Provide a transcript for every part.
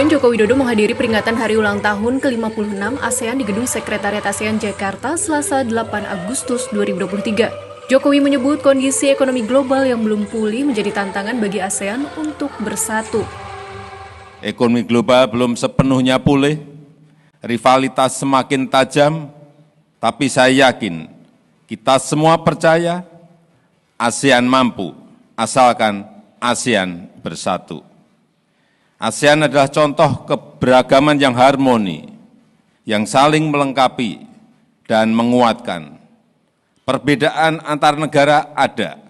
Presiden Joko Widodo menghadiri peringatan hari ulang tahun ke-56 ASEAN di Gedung Sekretariat ASEAN Jakarta Selasa 8 Agustus 2023. Jokowi menyebut kondisi ekonomi global yang belum pulih menjadi tantangan bagi ASEAN untuk bersatu. Ekonomi global belum sepenuhnya pulih, rivalitas semakin tajam, tapi saya yakin kita semua percaya ASEAN mampu, asalkan ASEAN bersatu. ASEAN adalah contoh keberagaman yang harmoni, yang saling melengkapi dan menguatkan. Perbedaan antar negara ada,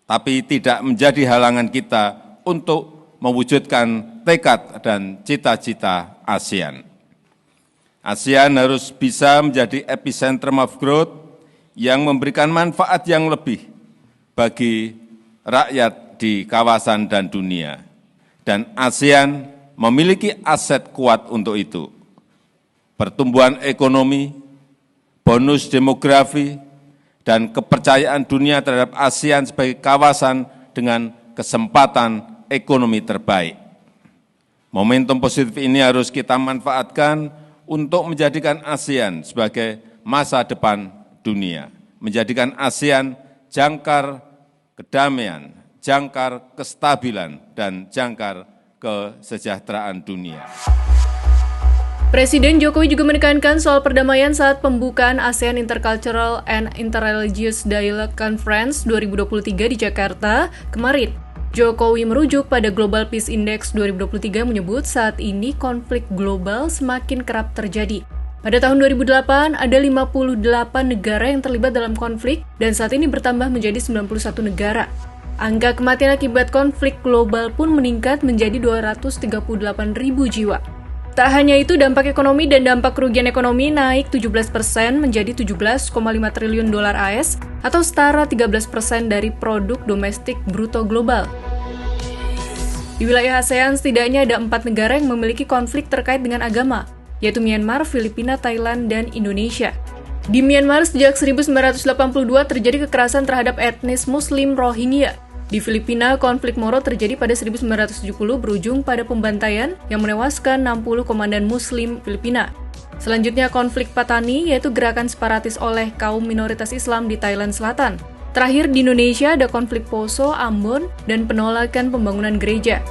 tapi tidak menjadi halangan kita untuk mewujudkan tekad dan cita-cita ASEAN. ASEAN harus bisa menjadi epicentrum of growth yang memberikan manfaat yang lebih bagi rakyat di kawasan dan dunia. Dan ASEAN memiliki aset kuat untuk itu. Pertumbuhan ekonomi, bonus demografi, dan kepercayaan dunia terhadap ASEAN sebagai kawasan dengan kesempatan ekonomi terbaik. Momentum positif ini harus kita manfaatkan untuk menjadikan ASEAN sebagai masa depan dunia, menjadikan ASEAN jangkar kedamaian, jangkar kestabilan, dan jangkar kesejahteraan dunia. Presiden Jokowi juga menekankan soal perdamaian saat pembukaan ASEAN Intercultural and Interreligious Dialogue Conference 2023 di Jakarta kemarin. Jokowi merujuk pada Global Peace Index 2023 menyebut saat ini konflik global semakin kerap terjadi. Pada tahun 2008, ada 58 negara yang terlibat dalam konflik dan saat ini bertambah menjadi 91 negara. Angka kematian akibat konflik global pun meningkat menjadi 238.000 jiwa. Tak hanya itu, dampak ekonomi dan dampak kerugian ekonomi naik 17% menjadi 17,5 triliun dolar AS atau setara 13% dari produk domestik bruto global. Di wilayah ASEAN setidaknya ada 4 negara yang memiliki konflik terkait dengan agama, yaitu Myanmar, Filipina, Thailand, dan Indonesia. Di Myanmar sejak 1982 terjadi kekerasan terhadap etnis Muslim Rohingya. Di Filipina, konflik Moro terjadi pada 1970 berujung pada pembantaian yang menewaskan 60 komandan Muslim Filipina. Selanjutnya konflik Patani, yaitu gerakan separatis oleh kaum minoritas Islam di Thailand Selatan. Terakhir di Indonesia ada konflik Poso, Ambon, dan penolakan pembangunan gereja.